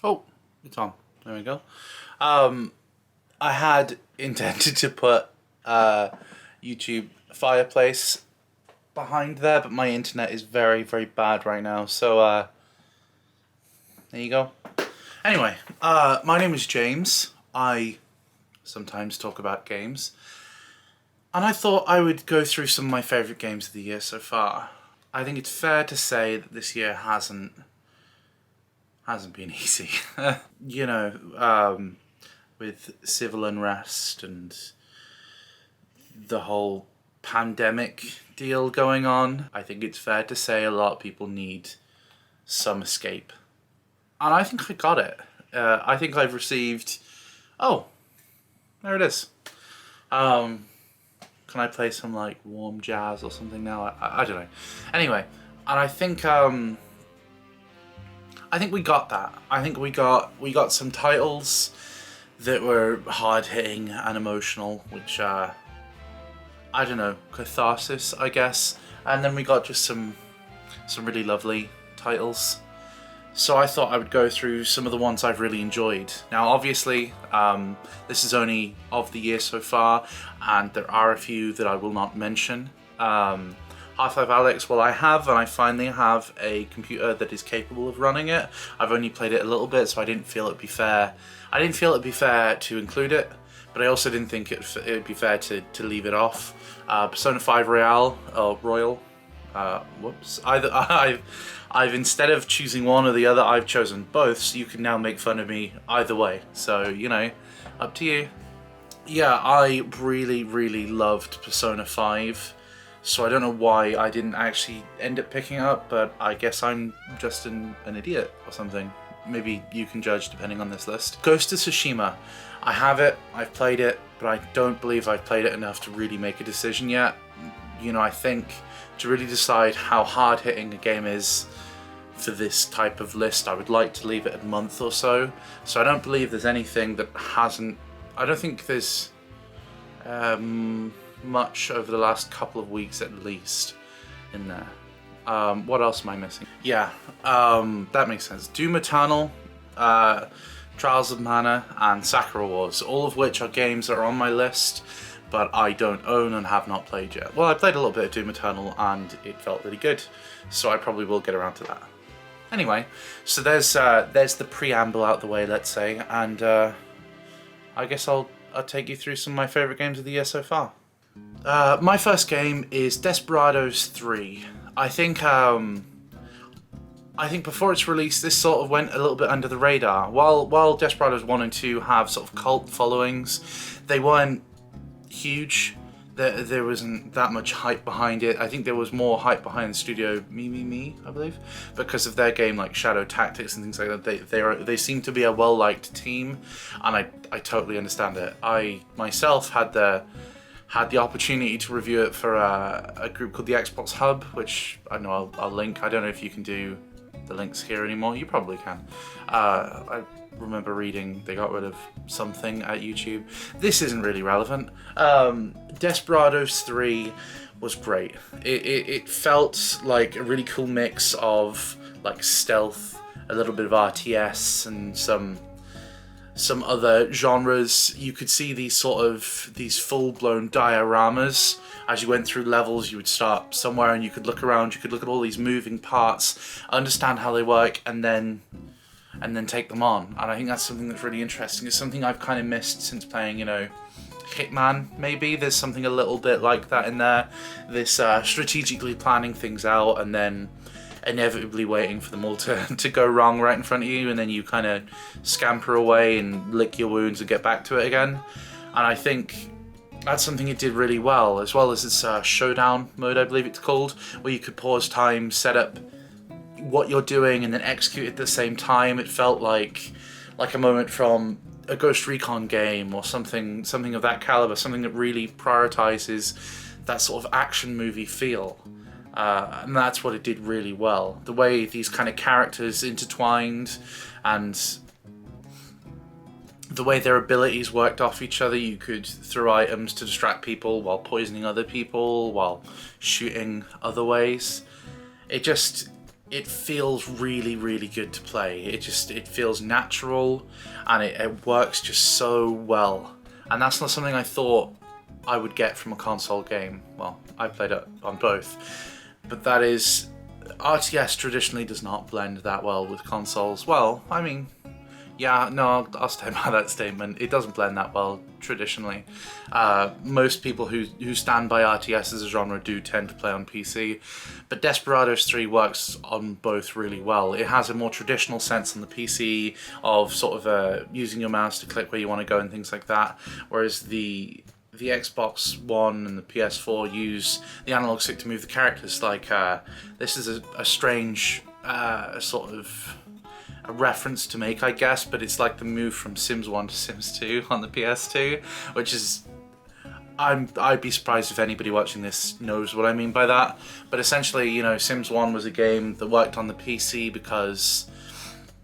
Oh, it's on. There we go. I had intended to put YouTube Fireplace behind there, but my internet is very, very bad right now. So there you go. Anyway, my name is James. I sometimes talk about games. And I thought I would go through some of my favourite games of the year so far. I think it's fair to say that this year hasn't been easy. You know, with civil unrest and the whole pandemic deal going on, I think it's fair to say a lot of people need some escape. And I think I got it. I think I've received... Oh, there it is. Can I play some like warm jazz or something now? I don't know. Anyway, and I think we got that. I think we got some titles that were hard hitting and emotional, which I don't know, catharsis, I guess. And then we got just some really lovely titles. So I thought I would go through some of the ones I've really enjoyed. Now obviously, this is only of the year so far, and there are a few that I will not mention. Half-Life Alyx, well I finally have a computer that is capable of running it. I've only played it a little bit, so I didn't feel it'd be fair. I didn't feel it'd be fair to include it, but I also didn't think it'd be fair to leave it off. Persona 5 Royal, whoops. I've instead of choosing one or the other, I've chosen both, so you can now make fun of me either way. So, you know, up to you. Yeah, I really, really loved Persona 5, so I don't know why I didn't actually end up picking it up, but I guess I'm just an idiot or something. Maybe you can judge depending on this list. Ghost of Tsushima. I have it, I've played it, but I don't believe I've played it enough to really make a decision yet. You know, I think to really decide how hard-hitting a game is for this type of list, I would like to leave it a month or so. So I don't believe there's anything that hasn't... I don't think there's much over the last couple of weeks at least in there. What else am I missing? Yeah, that makes sense. Doom Eternal, Trials of Mana, and Sakura Wars, all of which are games that are on my list, but I don't own and have not played yet. Well, I played a little bit of Doom Eternal and it felt really good, so I probably will get around to that. Anyway, so there's the preamble out the way, let's say, and I guess I'll take you through some of my favourite games of the year so far. My first game is Desperados 3. I think before its release, this sort of went a little bit under the radar. While Desperados 1 and 2 have sort of cult followings, they weren't huge. There wasn't that much hype behind it. I think there was more hype behind the studio Me, I believe, because of their game like Shadow Tactics and things like that. They seem to be a well-liked team, and I totally understand it. I myself had the opportunity to review it for a group called the Xbox Hub, which I know I'll link. I don't know if you can do the links here anymore. You probably can. I remember reading they got rid of something at YouTube. This isn't really relevant. Desperados 3 was great. It felt like a really cool mix of like stealth, a little bit of RTS, and some other genres. You could see these full-blown dioramas. As you went through levels, you would start somewhere and you could look around, you could look at all these moving parts, understand how they work, and then take them on. And I think that's something that's really interesting. It's something I've kind of missed since playing, you know, Hitman, maybe. There's something a little bit like that in there. This strategically planning things out and then inevitably waiting for them all to go wrong right in front of you, and then you kind of scamper away and lick your wounds and get back to it again. And I think that's something it did really well as its showdown mode, I believe it's called, where you could pause time, set up what you're doing, and then execute at the same time. It felt like a moment from a Ghost Recon game or something of that caliber, something that really prioritizes that sort of action movie feel. And that's what it did really well. The way these kind of characters intertwined and the way their abilities worked off each other. You could throw items to distract people while poisoning other people, while shooting other ways. It it feels really, really good to play. It feels natural, and it works just so well. And that's not something I thought I would get from a console game. Well, I played it on both, but that is, RTS traditionally does not blend that well with consoles. Well, I mean, yeah, no, I'll stand by that statement. It doesn't blend that well traditionally. Most people who stand by RTS as a genre do tend to play on PC, but Desperados 3 works on both really well. It has a more traditional sense on the PC of sort of using your mouse to click where you want to go and things like that, whereas the Xbox One and the PS4 use the analog stick to move the characters. Like, this is a strange sort of a reference to make, I guess, but it's like the move from Sims 1 to Sims 2 on the PS2, which is, I'd be surprised if anybody watching this knows what I mean by that. But essentially, you know, Sims 1 was a game that worked on the PC because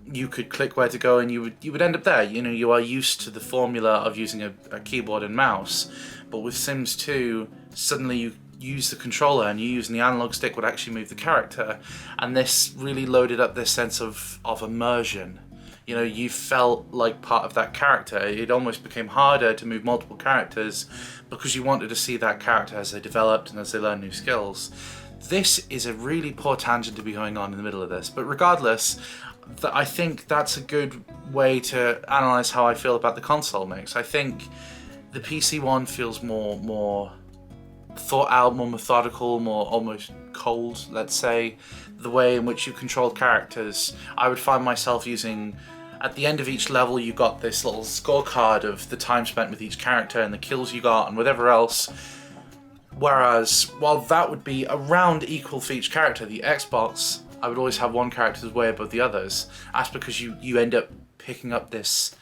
you could click where to go and you would end up there. You know, you are used to the formula of using a keyboard and mouse, but with Sims 2, suddenly you use the controller and you using the analog stick would actually move the character, and this really loaded up this sense of immersion. You know, you felt like part of that character. It almost became harder to move multiple characters because you wanted to see that character as they developed and as they learned new skills. This is a really poor tangent to be going on in the middle of this, but regardless, I think that's a good way to analyze how I feel about the console mix. I think the PC one feels more thought out, more methodical, more almost cold, let's say. The way in which you control characters, I would find myself using, at the end of each level you got this little scorecard of the time spent with each character and the kills you got and whatever else. Whereas, while that would be around equal for each character, the Xbox, I would always have one character that's way above the others. That's because you end up picking up this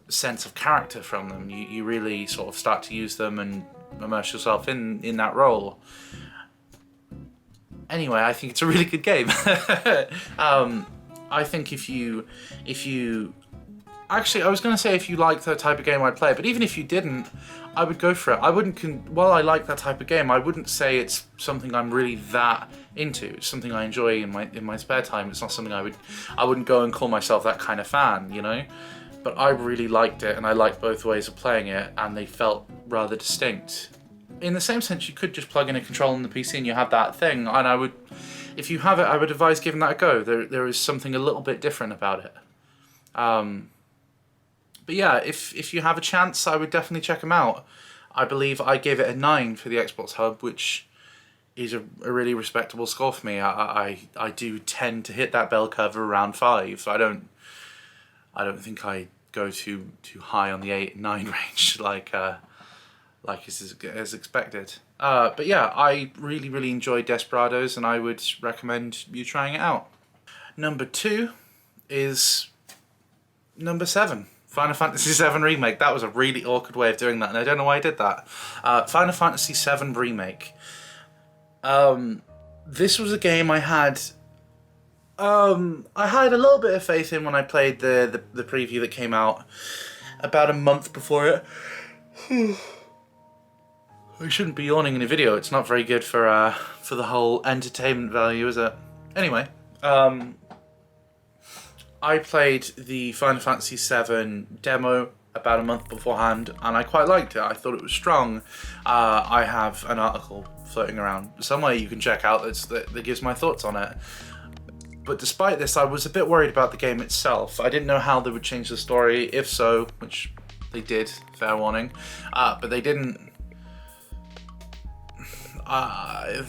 sense of character from them. You really sort of start to use them and immerse yourself in that role. Anyway, I think it's a really good game. I think if you actually, I was going to say if you like the type of game I'd play, but even if you didn't, I would go for it. I wouldn't, while I like that type of game, I wouldn't say it's something I'm really that into. It's something I enjoy in my spare time. It's not something I wouldn't go and call myself that kind of fan, you know? But I really liked it, and I liked both ways of playing it, and they felt rather distinct. In the same sense, you could just plug in a controller on the PC and you have that thing, and I would, if you have it, I would advise giving that a go. There is something a little bit different about it. But yeah, if you have a chance, I would definitely check them out. I believe I gave it a 9 for the Xbox Hub, which is a really respectable score for me. I do tend to hit that bell curve around 5. I don't think I go too high on the 8 and 9 range like is expected. But yeah, I really enjoyed Desperados, and I would recommend you trying it out. Number 2 is number 7. Final Fantasy VII Remake. That was a really awkward way of doing that, and I don't know why I did that. Final Fantasy VII Remake. This was a game I had a little bit of faith in when I played the preview that came out about a month before it. I shouldn't be yawning in a video. It's not very good for the whole entertainment value, is it? Anyway, I played the Final Fantasy VII demo about a month beforehand, and I quite liked it. I thought it was strong. I have an article floating around somewhere you can check out that gives my thoughts on it. But despite this, I was a bit worried about the game itself. I didn't know how they would change the story, if so, which they did, fair warning, but they didn't.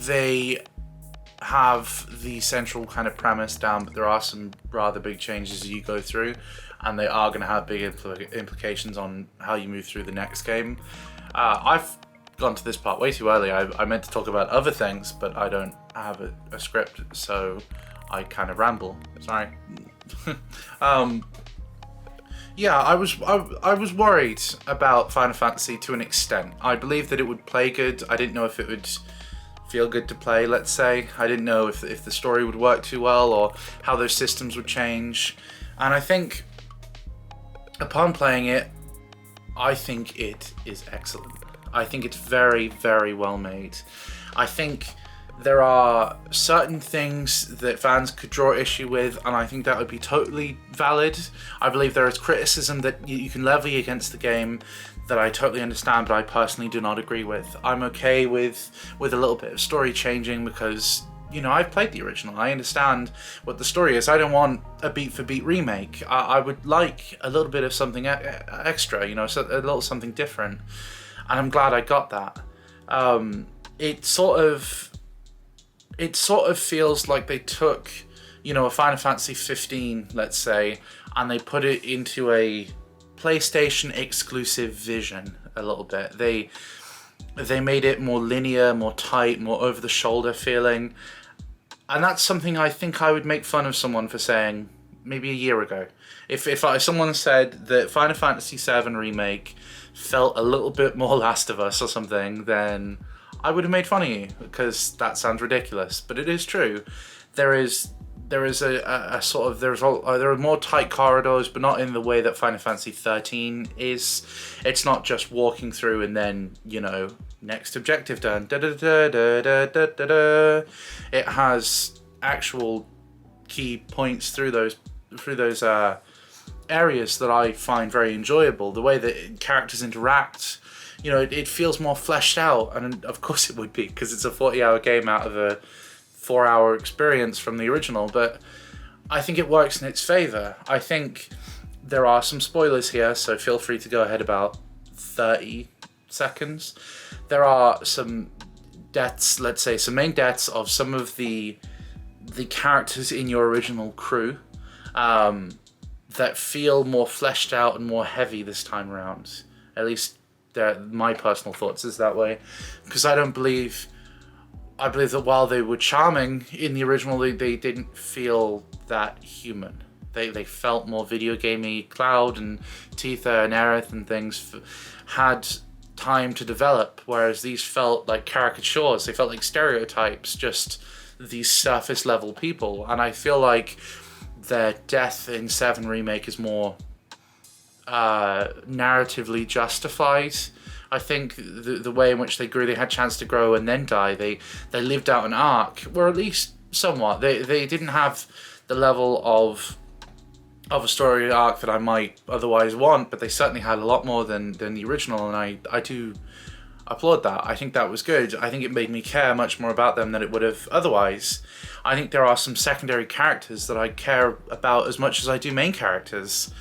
They have the central kind of premise down, but there are some rather big changes as you go through, and they are going to have big implications on how you move through the next game. I've gone to this part way too early. I meant to talk about other things, but I don't have a script, so I kind of ramble. Sorry. Yeah, I was worried about Final Fantasy to an extent. I believed that it would play good. I didn't know if it would feel good to play, let's say. I didn't know if the story would work too well or how those systems would change. And I think upon playing it, I think it is excellent. I think it's very well made. I think There are certain things that fans could draw issue with, and I think that would be totally valid. I believe there is criticism that you can levy against the game that I totally understand, but I personally do not agree with. I'm okay with a little bit of story changing because, you know, I've played the original. I understand what the story is. I don't want a beat-for-beat remake. I would like a little bit of something extra, you know, so a little something different. And I'm glad I got that. It sort of feels like they took, you know, a Final Fantasy 15, let's say, and they put it into a PlayStation exclusive vision a little bit. They made it more linear, more tight, more over the shoulder feeling. And that's something I think I would make fun of someone for saying maybe a year ago. If someone said that Final Fantasy VII Remake felt a little bit more Last of Us or something, then I would have made fun of you, because that sounds ridiculous. But it is true. There are more tight corridors, but not in the way that Final Fantasy 13 is. It's not just walking through and then, you know, next objective done. Da da da da da da da da. It has actual key points through those areas that I find very enjoyable. The way that characters interact, you know, it feels more fleshed out, and of course it would be, because it's a 40-hour game out of a 4-hour experience from the original, but I think it works in its favor. I think there are some spoilers here, so feel free to go ahead about 30 seconds. There are some deaths, let's say, some main deaths of some of the characters in your original crew that feel more fleshed out and more heavy this time around. At least my personal thoughts is that way, because I believe that while they were charming in the original, they didn't feel that human. They felt more video gamey. Cloud and Tifa and Aerith and things had time to develop, whereas these felt like caricatures. They felt like stereotypes, just these surface level people. And I feel like their death in 7 Remake is more narratively justified. I think the way in which they grew, they had a chance to grow and then die. They lived out an arc, or at least somewhat. They didn't have the level of a story arc that I might otherwise want, but they certainly had a lot more than the original, and I do applaud that. I think that was good. I think it made me care much more about them than it would have otherwise. I think there are some secondary characters that I care about as much as I do main characters,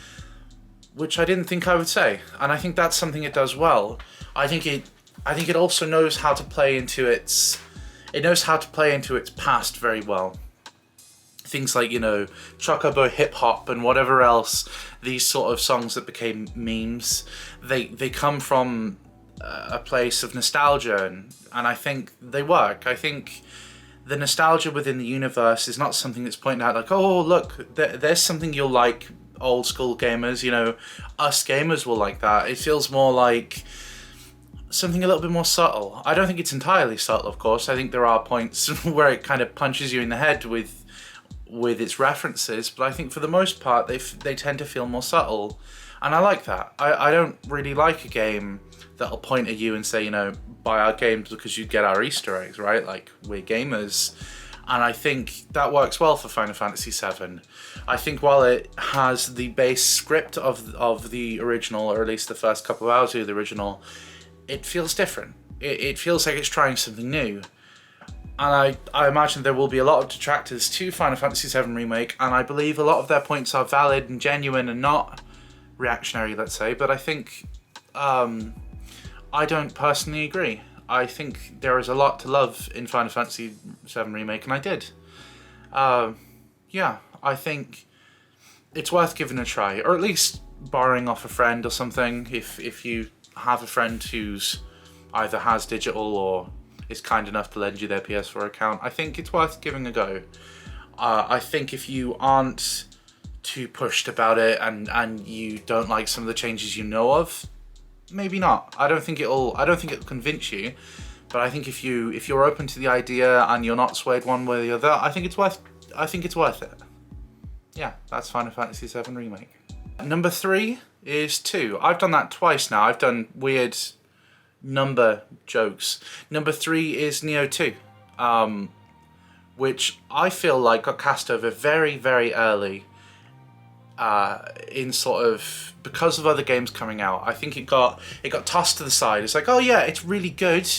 which I didn't think I would say, and I think that's something it does well. I think it also knows how to play into its past very well. Things like, you know, Chocobo Hip Hop and whatever else, these sort of songs that became memes, they come from a place of nostalgia, and I think they work. I think the nostalgia within the universe is not something that's pointed out like, oh look, there's something you'll like, old school gamers, you know, us gamers will like that. It feels more like something a little bit more subtle. I don't think it's entirely subtle, of course. I think there are points where it kind of punches you in the head with its references, but I think for the most part they tend to feel more subtle, and I like that. I don't really like a game that'll point at you and say, you know, buy our games because you get our Easter eggs, right? Like, we're gamers. And I think that works well for Final Fantasy VII. I think while it has the base script of the original, or at least the first couple of hours of the original, it feels different. It feels like it's trying something new. And I imagine there will be a lot of detractors to Final Fantasy VII Remake, and I believe a lot of their points are valid and genuine and not reactionary, let's say, but I think I don't personally agree. I think there is a lot to love in Final Fantasy VII Remake, and I did. Yeah, I think it's worth giving a try, or at least borrowing off a friend or something. If you have a friend who's either has digital or is kind enough to lend you their PS4 account, I think it's worth giving a go. I think if you aren't too pushed about it and you don't like some of the changes you know of, maybe not. I don't think it'll convince you, but I think if you're open to the idea and you're not swayed one way or the other, I think it's worth it. Yeah, that's Final Fantasy VII Remake. Number 3 is 2. I've done that twice now. I've done weird number jokes. Number 3 is Nioh 2. which I feel like got cast over very, very early. In sort of because of other games coming out, I think it got tossed to the side. It's like, oh yeah, it's really good,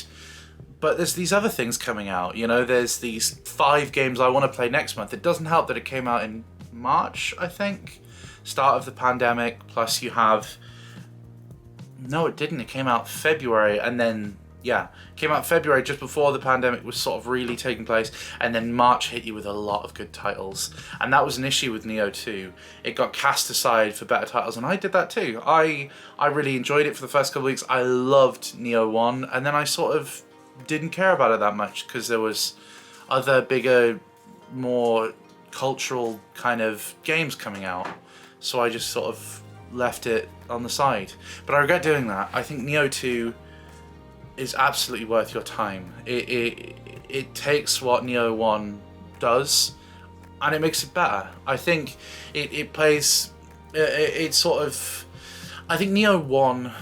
but there's these other things coming out. You know, there's these 5 games I want to play next month. It doesn't help that it came out in March, I think, start of the pandemic. Plus, you have no, it didn't. It came out February, and then came out February just before the pandemic was sort of really taking place, and then March hit you with a lot of good titles, and that was an issue with Nioh 2. It got cast aside for better titles, and I did that too. I really enjoyed it for the first couple of weeks. I loved Nioh 1, and then I sort of didn't care about it that much because there was other bigger, more cultural kind of games coming out, so I just sort of left it on the side. But I regret doing that. I think Nioh 2 is absolutely worth your time. It takes what Nioh 1 does and it makes it better. I think it plays it sort of I think Nioh 1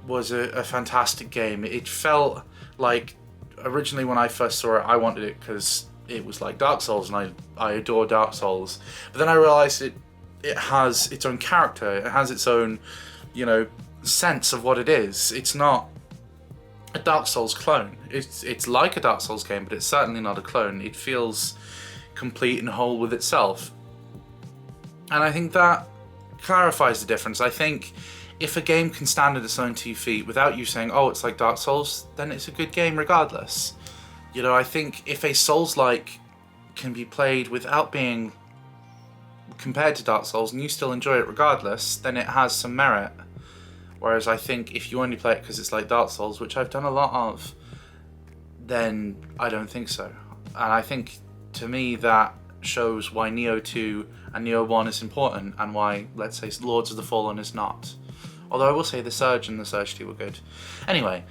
was a fantastic game. It felt like originally when I first saw it, I wanted it because it was like Dark Souls, and I adore Dark Souls. But then I realized it has its own character. It has its own, sense of what it is. It's not a Dark Souls clone. It's like a Dark Souls game, but it's certainly not a clone. It feels complete and whole with itself. And I think that clarifies the difference. I think if a game can stand on its own 2 feet without you saying, oh, it's like Dark Souls, then it's a good game regardless. I think if a Souls-like can be played without being compared to Dark Souls and you still enjoy it regardless, then it has some merit. Whereas I think if you only play it because it's like Dark Souls, which I've done a lot of, then I don't think so. And I think, to me, that shows why Nioh 2 and Nioh 1 is important, and why, let's say, Lords of the Fallen is not. Although I will say The Surge and The Surge 2 were good. Anyway,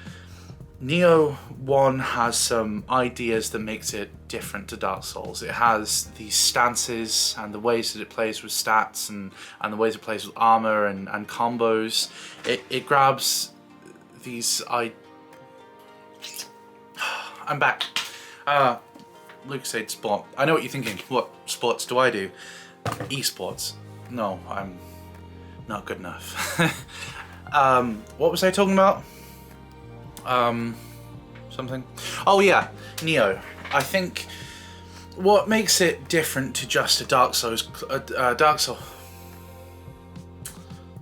Nioh 1 has some ideas that makes it different to Dark Souls. It has these stances and the ways that it plays with stats and the ways it plays with armor and combos. It grabs these... I'm back. Lucozade Sport. I know what you're thinking. What sports do I do? Esports. No, I'm not good enough. What was I talking about? Something. Oh yeah, Nioh. I think what makes it different to just a Dark Souls. Dark Souls.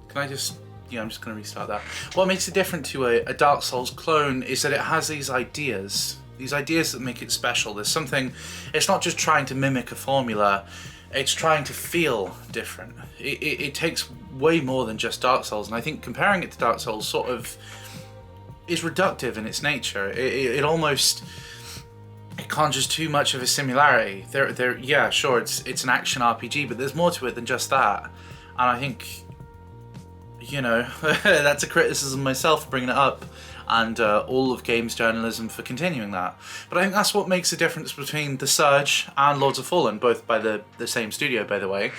Can I just? Yeah, I'm just gonna restart that. What makes it different to a Dark Souls clone is that it has these ideas that make it special. There's something. It's not just trying to mimic a formula. It's trying to feel different. It takes way more than just Dark Souls, and I think comparing it to Dark Souls sort of is reductive in its nature. It almost conjures too much of a similarity. Yeah, sure, it's an action RPG, but there's more to it than just that. And I think, that's a criticism myself for bringing it up, and all of games journalism for continuing that. But I think that's what makes the difference between The Surge and Lords of the Fallen, both by the same studio, by the way.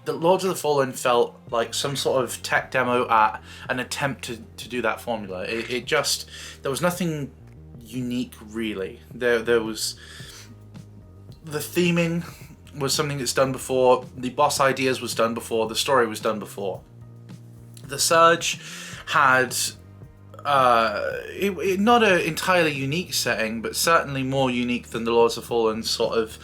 That Lords of the Fallen felt like some sort of tech demo at an attempt to do that formula. There was nothing unique really. There was... The theming was something that's done before, the boss ideas was done before, the story was done before. The Surge had... not an entirely unique setting, but certainly more unique than the Lords of Fallen sort of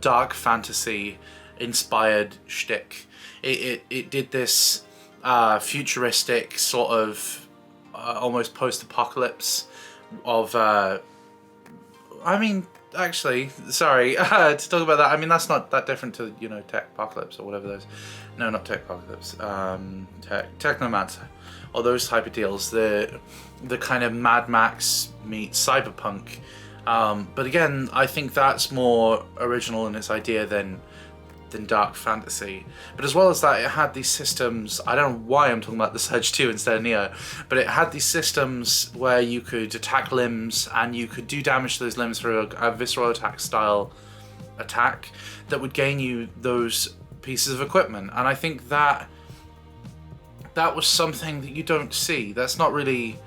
dark fantasy inspired shtick. It did this futuristic sort of almost post-apocalypse of actually, sorry, to talk about that, I mean, that's not that different to, Tech Apocalypse or whatever those... No, not Tech Apocalypse. Technomancer. Or those type of deals. The kind of Mad Max meets Cyberpunk. But again, I think that's more original in its idea than dark fantasy. But as well as that, it had these systems, I don't know why I'm talking about The Surge 2 instead of Nioh, but it had these systems where you could attack limbs and you could do damage to those limbs through a visceral attack style attack that would gain you those pieces of equipment. And I think that was something that you don't see. That's not really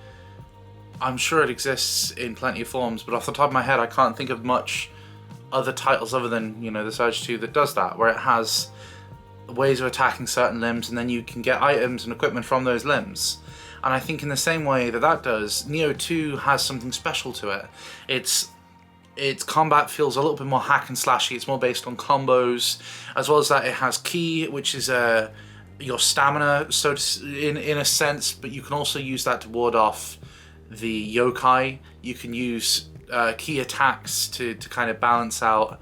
I'm sure it exists in plenty of forms, but off the top of my head, I can't think of much other titles other than, you know, the Surge 2 that does that, where it has ways of attacking certain limbs and then you can get items and equipment from those limbs. And I think in the same way that that does, Nioh 2 has something special to it. Its combat feels a little bit more hack and slashy. It's more based on combos, as well as that it has ki, which is your stamina, so in a sense, but you can also use that to ward off the yokai. You can use ki attacks to kind of balance out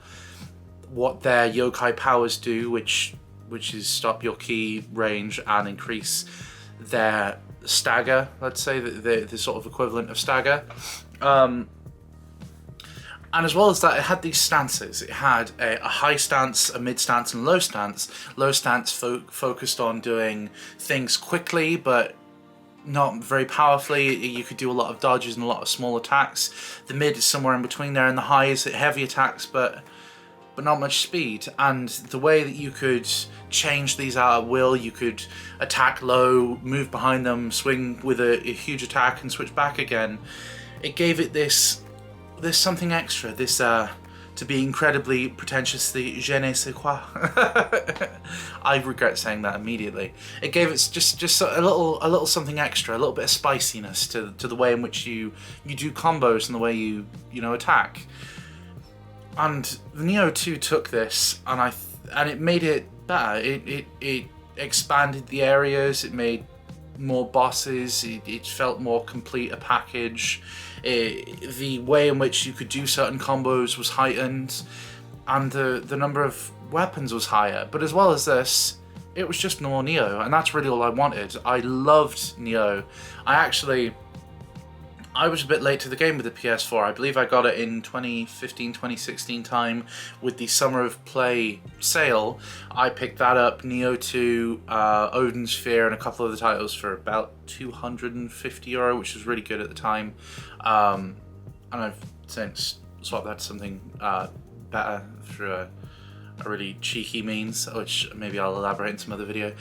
what their yokai powers do, which is stop your ki range and increase their stagger, let's say, the sort of equivalent of stagger. And as well as that, it had these stances. It had a high stance, a mid stance, and a low stance. Low stance focused on doing things quickly, but not very powerfully. You could do a lot of dodges and a lot of small attacks. The mid is somewhere in between there, and the high is heavy attacks, but not much speed. And the way that you could change these out at will, you could attack low, move behind them, swing with a huge attack, and switch back again. It gave it this something extra, this to be incredibly pretentiously je ne sais quoi. I regret saying that immediately. It gave it just a little something extra, a little bit of spiciness to the way in which you do combos and the way you attack. And the Nioh 2 took this and it made it better. It expanded the areas. It made more bosses. It felt more complete a package. The way in which you could do certain combos was heightened, and the number of weapons was higher. But as well as this, it was just more Nioh, and that's really all I wanted. I loved Nioh. I was a bit late to the game with the PS4. I believe I got it in 2015, 2016 time with the Summer of Play sale. I picked that up, Nioh 2, Odin Sphere, and a couple of the titles for about €250, which was really good at the time. And I've since swapped that to something better through a really cheeky means, which maybe I'll elaborate in some other video.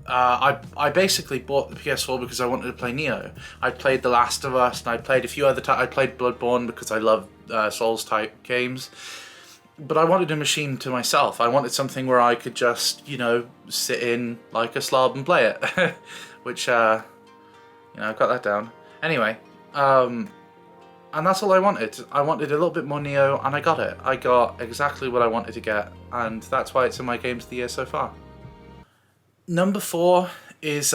I basically bought the PS4 because I wanted to play Nioh. I played The Last of Us, and I played a few other I played Bloodborne because I love Souls-type games. But I wanted a machine to myself. I wanted something where I could just, sit in like a slob and play it. Which, I've got that down. Anyway, and that's all I wanted. I wanted a little bit more Nioh, and I got it. I got exactly what I wanted to get, and that's why it's in my games of the year so far. Number 4 is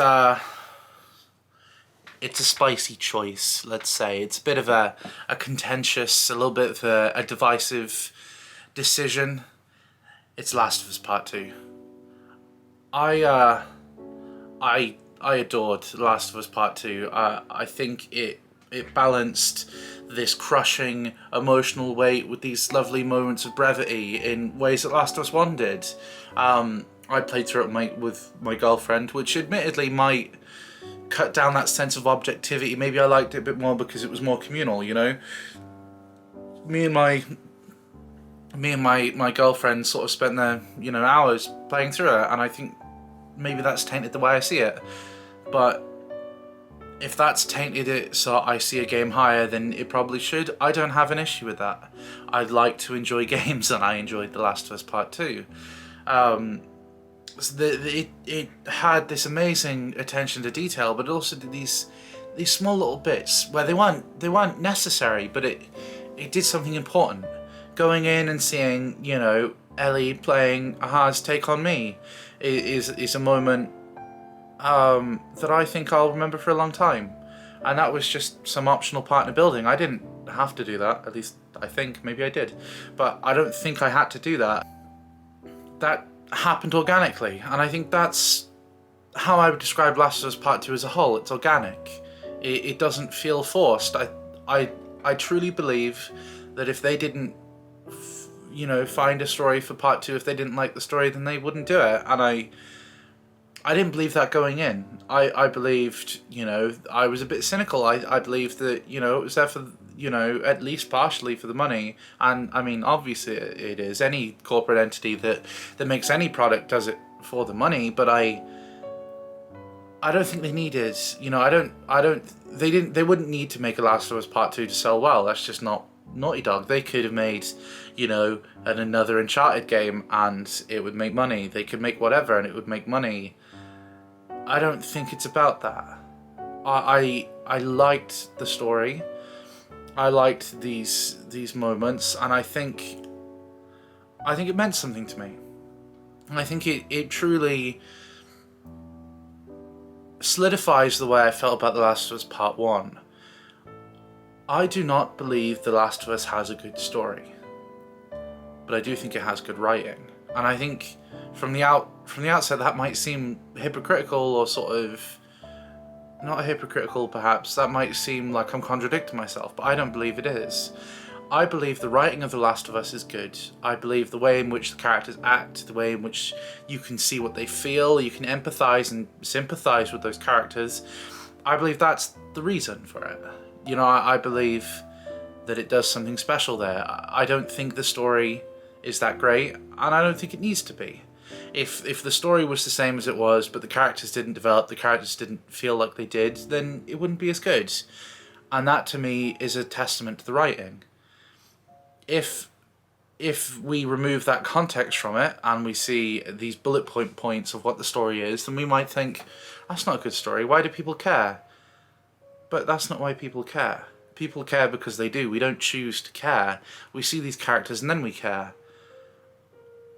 it's a spicy choice, let's say. It's a bit of a contentious, a little bit of a divisive decision. It's Last of Us Part 2. I adored Last of Us Part 2. I think it balanced this crushing emotional weight with these lovely moments of brevity in ways that Last of Us 1 did. I played through it with my girlfriend, which admittedly might cut down that sense of objectivity. Maybe I liked it a bit more because it was more communal, Me and my girlfriend sort of spent their, hours playing through it, and I think maybe that's tainted the way I see it. But if that's tainted it so I see a game higher than it probably should, I don't have an issue with that. I like to enjoy games, and I enjoyed The Last of Us Part 2. It had this amazing attention to detail, but it also did these small little bits where they weren't necessary, but it did something important. Going in and seeing, Ellie playing Aha's Take on Me is a moment that I think I'll remember for a long time. And that was just some optional partner building. I didn't have to do that, at least I think, maybe I did. But I don't think I had to do that. That happened organically, and I think that's how I would describe Last of Us Part 2 as a whole. It's organic. It doesn't feel forced. I truly believe that if they didn't, find a story for Part 2, if they didn't like the story, then they wouldn't do it. And I didn't believe that going in. I believed, I was a bit cynical. I believed that, it was there for, at least partially for the money. And I mean, obviously it is. Any corporate entity that makes any product does it for the money. But I don't think they needed, you know, they wouldn't need to make a Last of Us Part 2 to sell well. That's just not Naughty Dog. They could have made, you know, another Uncharted game and it would make money. They could make whatever and it would make money. I don't think it's about that. I liked the story. I liked these moments, and I think it meant something to me. And I think it truly solidifies the way I felt about The Last of Us Part 1. I do not believe The Last of Us has a good story, but I do think it has good writing. And I think from the outset that might seem hypocritical, or sort of not hypocritical perhaps, that might seem like I'm contradicting myself, but I don't believe it is. I believe the writing of The Last of Us is good. I believe the way in which the characters act, the way in which you can see what they feel, you can empathise and sympathise with those characters. I believe that's the reason for it. You know, I believe that it does something special there. I don't think the story is that great, and I don't think it needs to be. If the story was the same as it was, but the characters didn't develop, the characters didn't feel like they did, then it wouldn't be as good. And that to me is a testament to the writing. If we remove that context from it and we see these bullet points of what the story is, then we might think, that's not a good story, why do people care? But that's not why people care. People care because they do. We don't choose to care. We see these characters and then we care.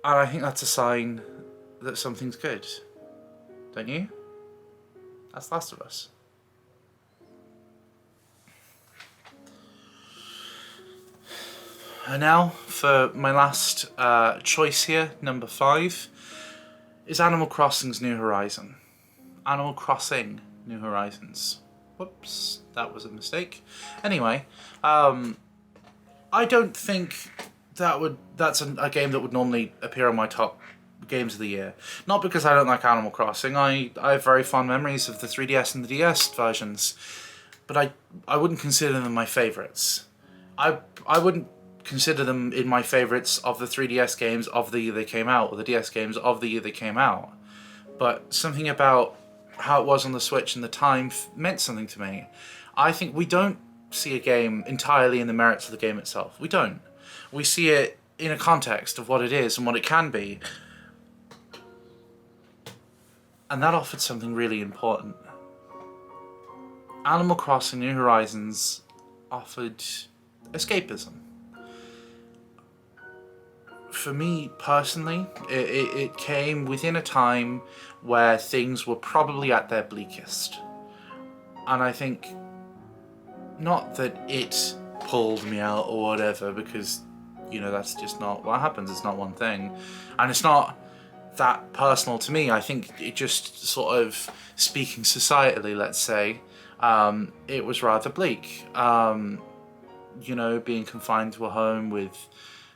And I think that's a sign that something's good. Don't you? That's Last of Us. And now, for my last choice here, number 5, is Animal Crossing's New Horizon. Animal Crossing New Horizons. Whoops, that was a mistake. Anyway, I don't think that's a game that would normally appear on my top games of the year. Not because I don't like Animal Crossing. I have very fond memories of the 3DS and the DS versions, but I wouldn't consider them my favourites. I wouldn't consider them in my favourites of the 3DS games of the year they came out, or the DS games of the year they came out. But something about how it was on the Switch and the time meant something to me. I think we don't see a game entirely in the merits of the game itself. We don't. We see it in a context of what it is and what it can be. And that offered something really important. Animal Crossing New Horizons offered escapism. For me personally, it came within a time where things were probably at their bleakest. And I think, not that it pulled me out or whatever, because, you know, that's just not what happens. It's not one thing. And it's not that personal to me. I think it just sort of, speaking societally, let's say, it was rather bleak. You know, being confined to a home with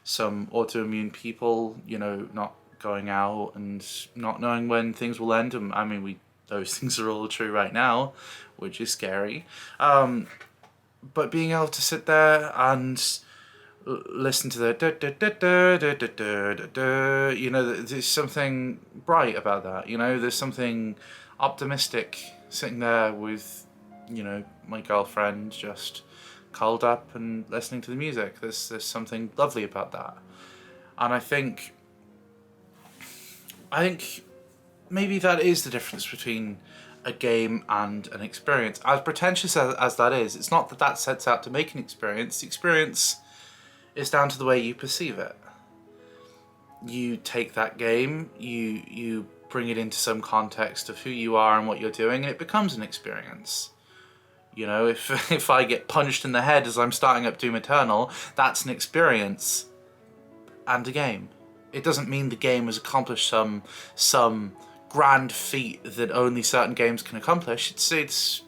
some autoimmune people, you know, not going out and not knowing when things will end. I mean, those things are all true right now, which is scary. But being able to sit there and listen to the you know, there's something bright about that. You know, there's something optimistic sitting there with, you know, my girlfriend just curled up and listening to the music. There's something lovely about that. And I think maybe that is the difference between a game and an experience. As pretentious as that is, it's not that sets out to make an experience. The experience is down to the way you perceive it. You take that game, you bring it into some context of who you are and what you're doing, and it becomes an experience. You know, if I get punched in the head as I'm starting up Doom Eternal, that's an experience and a game. It doesn't mean the game has accomplished some grand feat that only certain games can accomplish. It's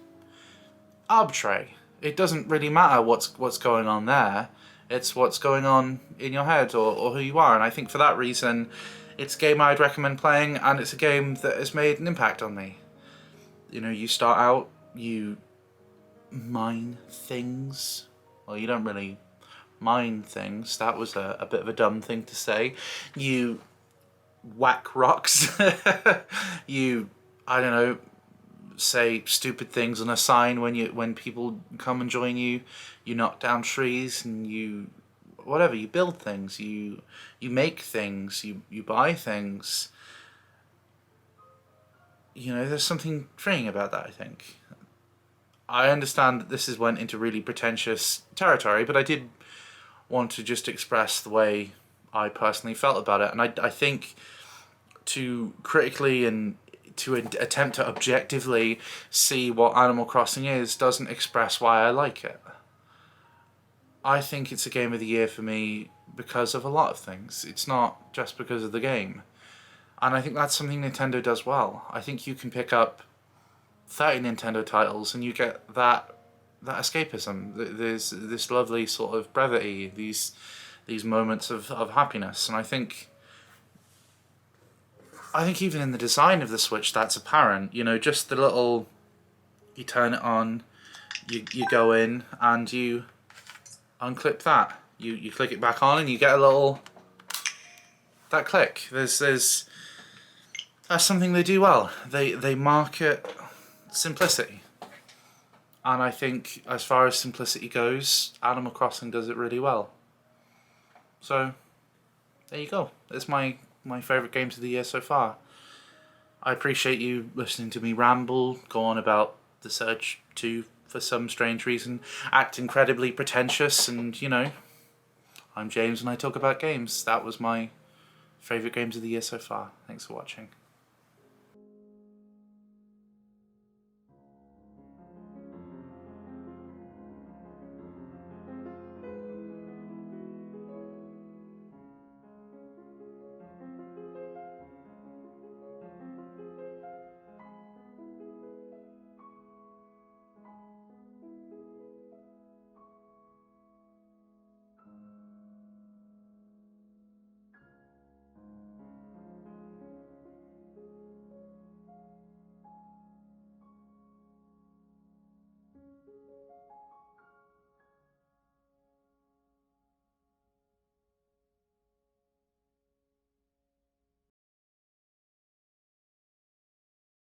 arbitrary. It doesn't really matter what's going on there. It's what's going on in your head or who you are. And I think for that reason, it's a game I'd recommend playing, and it's a game that has made an impact on me. You know, you start out, you mine things. Well, you don't really mine things. That was a bit of a dumb thing to say. You whack rocks. You, I don't know, say stupid things on a sign when people come and join you. You knock down trees and you build things, you make things, you buy things. There's something freeing about that, I think. I understand that this went into really pretentious territory, but I did want to just express the way I personally felt about it. And I think to critically and to attempt to objectively see what Animal Crossing is doesn't express why I like it. I think it's a game of the year for me because of a lot of things. It's not just because of the game. And I think that's something Nintendo does well. I think you can pick up 30 Nintendo titles and you get that escapism. There's this lovely sort of brevity, these moments of happiness. And I think even in the design of the Switch that's apparent. Just the little, you turn it on, you go in and you unclip that. You click it back on and you get a little, that click. That's something they do well. They market simplicity. And I think as far as simplicity goes, Animal Crossing does it really well. So, there you go. It's my favourite games of the year so far. I appreciate you listening to me ramble, go on about The Surge 2 for some strange reason, act incredibly pretentious, and I'm James and I talk about games. That was my favourite games of the year so far. Thanks for watching.